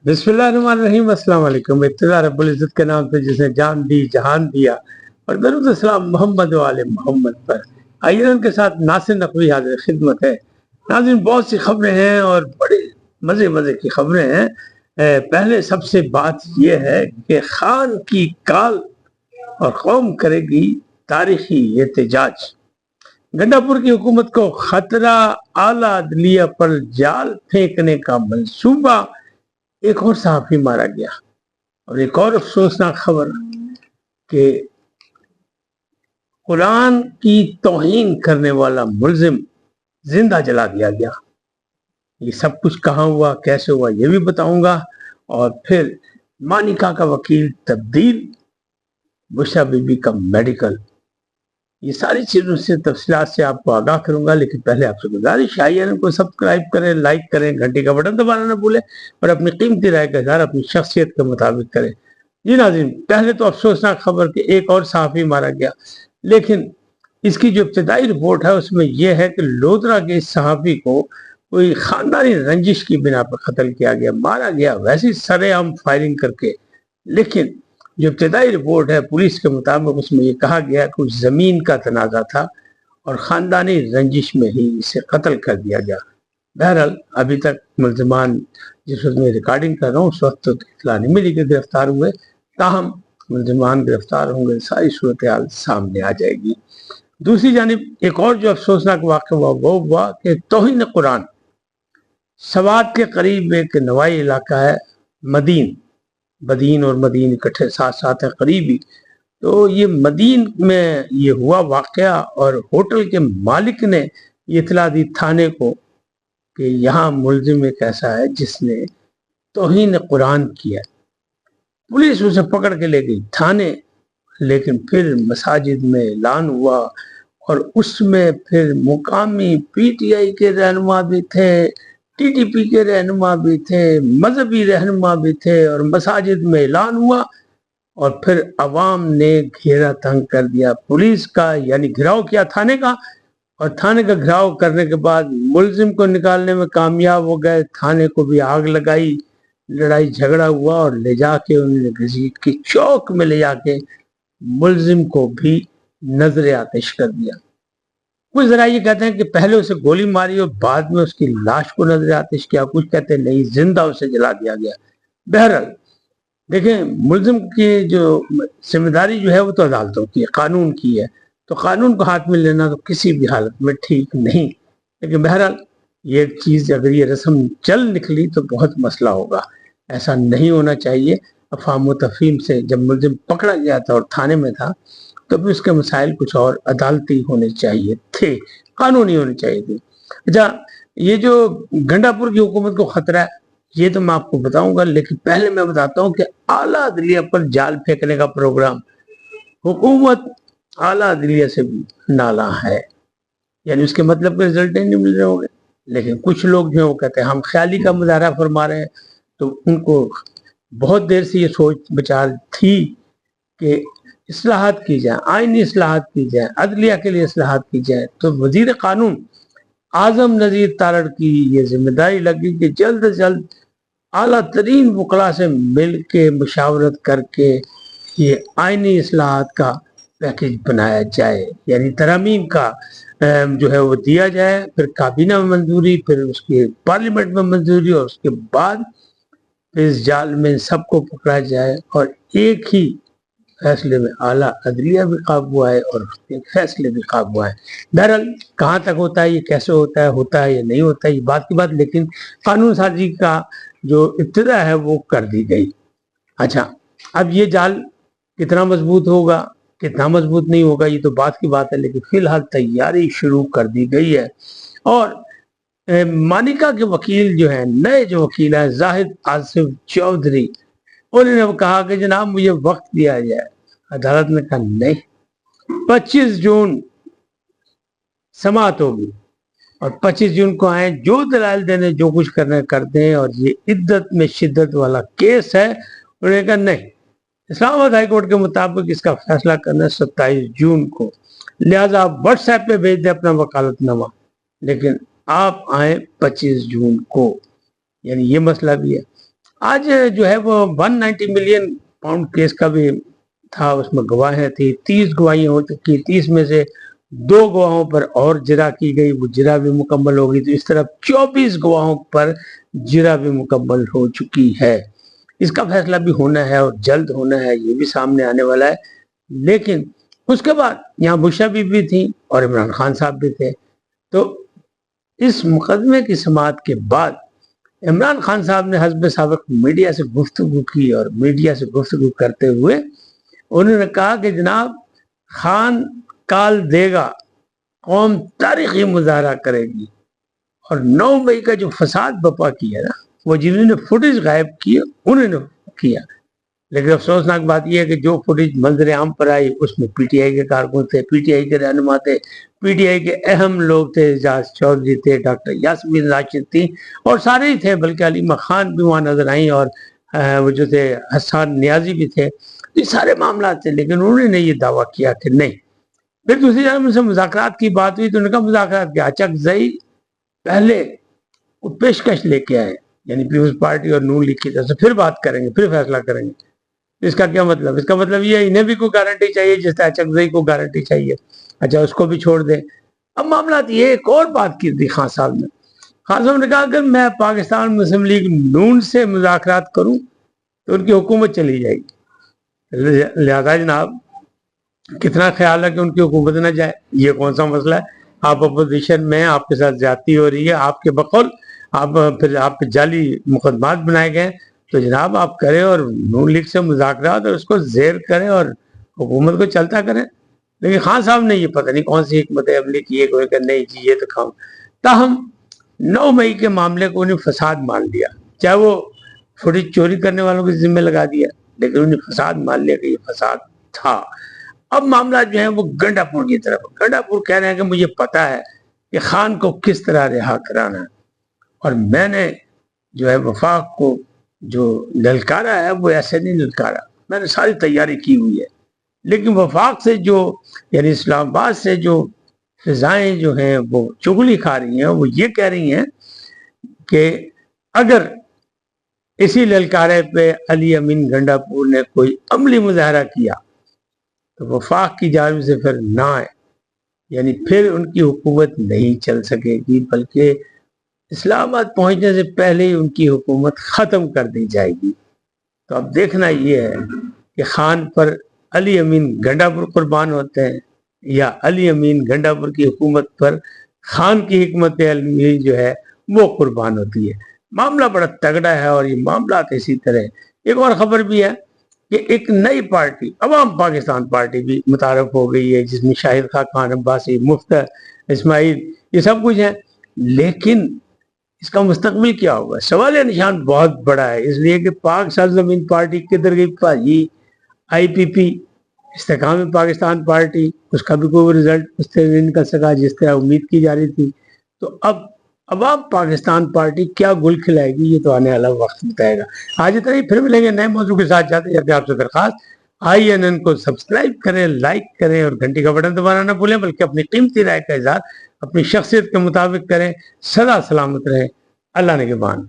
बिस्मिल्लाहिर्रहमानिर्रहीम। अस्सलाम वालेकुम। इब्तिदा रब्बुल इज्जत के नाम से जिसने जान दी जहान दिया, और दरूद सलाम मोहम्मद वाले मोहम्मद पर। आइए उनके साथ नासिर नकवी हाजिर खिदमत है। नाज़रीन, बहुत सी खबरें हैं और बड़ी मज़े मज़े की खबरें हैं। पहले सबसे बात यह है कि खान की काल और कौम करेगी तारीखी एहतजाज। गंडापुर की हुकूमत को खतरा, आला अदलिया पर जाल फेंकने का मंसूबा। एक और सहाफी मारा गया। और एक और अफसोसनाक खबर कि कुरान की तौहीन करने वाला मुलजिम जिंदा जला दिया गया। ये सब कुछ कहाँ हुआ, कैसे हुआ, ये भी बताऊंगा। और फिर मानिका का वकील तब्दील, बुशरा बीबी का मेडिकल, ये सारी चीजों से तफसीलात से आपको आगाह करूंगा। लेकिन पहले आपसे गुजारिश, चैनल को सब्सक्राइब करें, लाइक करें, घंटी का बटन दबाना न भूलें और अपनी कीमती राय का इज़हार अपनी शख्सियत के मुताबिक करें। जी नाज़रीन, पहले तो अफसोसनाक खबर कि एक और सहाफ़ी मारा गया। लेकिन इसकी जो इब्तदाई रिपोर्ट है उसमें यह है कि लोधरा के इस सहाफ़ी को कोई खानदानी रंजिश की बिना पर कत्ल किया गया, मारा गया वैसे सरेआम फायरिंग करके। लेकिन जो इब्तदाई रिपोर्ट है पुलिस के मुताबिक उसमें ये कहा गया कि कुछ ज़मीन का तनाज़ा था और ख़ानदानी रंजिश में ही इसे कत्ल कर दिया गया। बहरहाल अभी तक मुल्ज़िमान, जिस वक्त मैं रिकॉर्डिंग कर रहा हूँ उस वक्त तो इत्तला नहीं मिली कि गिरफ्तार हुए, ताहम मुल्ज़िमान गिरफ्तार होंगे, सारी सूरत हाल सामने आ जाएगी। दूसरी जानिब एक और जो अफसोसनाक वाक़या हुआ वो हुआ कि तौहीन कुरान। सवात के करीब एक नवाई इलाका है मदीन, बदीन और मदीन इकट्ठे साथ साथ है करीबी। तो ये मदीन में ये हुआ वाक़या और होटल के मालिक ने ये इतला दी थाने को कि यहाँ मुलजिम एक ऐसा है जिसने तौहीन कुरान किया। पुलिस उसे पकड़ के ले गई थाने, लेकिन फिर मसाजिद में ऐलान हुआ और उसमें फिर मुकामी पीटीआई के रहनुमा भी थे, टीटीपी के रहनुमा भी थे, मजहबी रहनुमा भी थे, और मसाजिद में ऐलान हुआ और फिर अवाम ने घेरा तंग कर दिया पुलिस का, यानी घिराव किया थाने का। और थाने का घिराव करने के बाद मुलजिम को निकालने में कामयाब हो गए, थाने को भी आग लगाई, लड़ाई झगड़ा हुआ और ले जाके उन्होंने घसीट की चौक में ले जाके मुलजिम को भी नजर आतिश कर दिया। कुछ जरा ये कहते हैं कि पहले उसे गोली मारी और बाद में उसकी लाश को नजर आतिश किया, कुछ कहते हैं नहीं, जिंदा उसे जला दिया गया। बहरहाल देखें, मुलजिम की जो जिम्मेदारी जो है वो तो अदालतों की है, कानून की है, तो कानून को हाथ में लेना तो किसी भी हालत में ठीक नहीं। लेकिन बहरहाल ये चीज़ अगर ये रस्म चल निकली तो बहुत मसला होगा, ऐसा नहीं होना चाहिए। अफाम तफहीम से जब मुलजिम पकड़ा गया था और थाने में था तो भी उसके मसाइल कुछ और अदालती होने चाहिए थे, कानूनी होने चाहिए थे। अच्छा, ये जो गंडापुर की हुकूमत को खतरा है ये तो मैं आपको बताऊंगा, लेकिन पहले मैं बताता हूँ कि आला अदलिया पर जाल फेंकने का प्रोग्राम, हुकूमत आला अदलिया से भी नाला है, यानी उसके मतलब के रिजल्ट नहीं मिल रहे होंगे। लेकिन कुछ लोग जो है वो कहते हैं हम ख्याली का मुजाहरा फरमा रहे हैं, तो उनको बहुत देर से ये सोच विचार थी कि इस्लाहात की जाए, आईनी इस्लाहात की जाए, अदलिया के लिए इस्लाहात की जाए। तो वजीर कानून आजम नजीर तारड़ की ये जिम्मेदारी लगी कि जल्द से जल्द आला तरीन वकला से मिल के मुशावरत करके ये आईनी इस्लाहात का पैकेज बनाया जाए, यानी तरमीम का जो है वो दिया जाए, फिर काबीना में मंजूरी, फिर उसके पार्लियामेंट में मंजूरी, और उसके बाद इस जाल में सबको पकड़ा जाए और एक ही फैसले में आला अदलिया भी काबू आए और उसके फैसले भी काबू आए। बहरहाल कहाँ तक होता है, ये कैसे होता है या नहीं होता है, ये बात की बात, लेकिन कानून साजी का जो इब्तिदा है वो कर दी गई। अच्छा, अब ये जाल कितना मजबूत होगा, कितना मजबूत नहीं होगा, ये तो बात की बात है, लेकिन फिलहाल तैयारी शुरू कर दी गई है। और मानिका के वकील जो है, नए जो वकील है जाहिद आसिफ चौधरी, उन्होंने कहा कि जनाब मुझे वक्त दिया जाए। अदालत ने कहा नहीं, 25 जून समाअत होगी और 25 जून को आए, जो दलाल देने जो कुछ करना कर दें, और ये इद्दत में शिद्दत वाला केस है। उन्होंने कहा नहीं, इस्लामाबाद हाई कोर्ट के मुताबिक इसका फैसला करना 27 जून को, लिहाजा आप व्हाट्सएप पे भेज दें अपना वकालतनामा, लेकिन आप आए 25 जून को, यानी ये मसला भी है। آج جو ہے وہ 190 ملین پاؤنڈ کیس کا بھی تھا، اس میں گواہیں تھی، 30 گواہیاں ہو چکی، 30 میں سے 2 گواہوں پر اور جرا کی گئی، وہ جرا بھی مکمل ہو گئی، تو اس طرح 24 گواہوں پر جرا بھی مکمل ہو چکی ہے۔ اس کا فیصلہ بھی ہونا ہے اور جلد ہونا ہے، یہ بھی سامنے آنے والا ہے۔ لیکن اس کے بعد یہاں بشرا بھی تھی اور عمران خان صاحب بھی تھے، تو اس مقدمے کی سماعت کے بعد عمران خان صاحب نے حسب سابق میڈیا سے گفتگو کی، اور میڈیا سے گفتگو کرتے ہوئے انہوں نے کہا کہ جناب خان کال دے گا، قوم تاریخی مظاہرہ کرے گی، اور 9 مئی کا جو فساد بپا کیا نا، وہ جنہوں نے فوٹیج غائب کی انہوں نے کیا۔ لیکن افسوسناک بات یہ ہے کہ جو فوٹیج منظر عام پر آئی اس میں پی ٹی آئی کے کارکن تھے، پی ٹی آئی کے رہنما تھے، پی ٹی آئی کے اہم لوگ تھے، اعجاز چودھری تھے، ڈاکٹر یاسمین راشد تھی، اور سارے ہی تھے، بلکہ علیمہ خان بھی وہاں نظر آئیں، اور وہ جو تھے حسان نیازی بھی تھے، یہ سارے معاملات تھے، لیکن انہوں نے یہ دعویٰ کیا کہ نہیں۔ پھر دوسری جانب ان سے مذاکرات کی بات ہوئی تو انہوں نے کہا مذاکرات کیا، اچکزئی پہلے پیشکش لے کے آئے، یعنی پیپلز پارٹی اور نون لیگ کی طرف سے، پھر بات کریں گے، پھر فیصلہ کریں گے۔ اس کا کیا مطلب؟ اس کا مطلب یہ ہے انہیں بھی کوئی گارنٹی چاہیے، جس طرح اچکزئی کو گارنٹی چاہیے، اچھا اس کو بھی چھوڑ دیں۔ اب معاملات یہ ایک اور بات کی تھی خان صاحب نے، خان صاحب نے کہا اگر میں پاکستان مسلم لیگ نون سے مذاکرات کروں تو ان کی حکومت چلی جائے گی، لہذا جناب کتنا خیال ہے کہ ان کی حکومت نہ جائے، یہ کون سا مسئلہ ہے؟ آپ اپوزیشن میں، آپ کے ساتھ زیادتی ہو رہی ہے، آپ کے بقول پھر آپ پہ جعلی مقدمات بنائے گئے، تو جناب آپ کریں اور نون لیگ سے مذاکرات اور اس کو زیر کریں اور حکومت کو چلتا کریں۔ لیکن خان صاحب نے یہ پتہ نہیں کون سی حکمت عملی کی ہے کہ نہیں جی یہ تو کھاؤں۔ تاہم 9 مئی کے معاملے کو انہیں فساد مان لیا، چاہے وہ فوٹیج چوری کرنے والوں کے ذمہ لگا دیا، لیکن انہیں فساد مان لیا کہ یہ فساد تھا۔ اب معاملات جو ہیں وہ گنڈا پور کی طرف، گنڈا پور کہہ رہے ہیں کہ مجھے پتا ہے کہ خان کو کس طرح رہا کرانا ہے، اور میں نے جو ہے وفاق کو جو للکارا ہے وہ ایسے نہیں للکارا، میں نے ساری تیاری کی ہوئی ہے، لیکن وفاق سے جو یعنی اسلام آباد سے جو فضائیں جو ہیں وہ چغلی کھا رہی ہیں، وہ یہ کہہ رہی ہیں کہ اگر اسی للکارے پہ علی امین گنڈا پور نے کوئی عملی مظاہرہ کیا تو وفاق کی جانب سے پھر نہ آئے، یعنی پھر ان کی حکومت نہیں چل سکے گی، بلکہ اسلام آباد پہنچنے سے پہلے ہی ان کی حکومت ختم کر دی جائے گی۔ تو اب دیکھنا یہ ہے کہ خان پر علی امین گنڈا پور قربان ہوتے ہیں یا علی امین گنڈا پور کی حکومت پر خان کی حکمت عملی جو ہے وہ قربان ہوتی ہے۔ معاملہ بڑا تگڑا ہے، اور یہ معاملات اسی طرح۔ ایک اور خبر بھی ہے کہ ایک نئی پارٹی عوام پاکستان پارٹی بھی متعارف ہو گئی ہے، جس میں شاہد خاقان عباسی، مفتر اسماعیل، یہ سب کچھ ہیں، لیکن اس کا مستقبل کیا ہوگا؟ سوال نشان بہت بڑا ہے، اس لیے کہ پاک سرزمین پارٹی کدھر گئی پاجی، آئی پی پی استحکام پاکستان پارٹی، اس کا بھی کوئی رزلٹ اس طرح نہیں نکل سکا جس طرح امید کی جا رہی تھی۔ تو اب عوام پاکستان پارٹی کیا گل کھلائے گی، یہ تو آنے والا وقت بتائے گا۔ آج اتنا ہی، پھر ملیں گے نئے موضوع کے ساتھ۔ جاتے جاتے آپ سے درخواست، INN کو سبسکرائب کریں، لائک کریں اور گھنٹی کا بٹن دبانا نہ بھولیں، بلکہ اپنی قیمتی رائے کا اظہار اپنی شخصیت کے مطابق کریں۔ سدا سلامت رہیں، اللہ نگہبان۔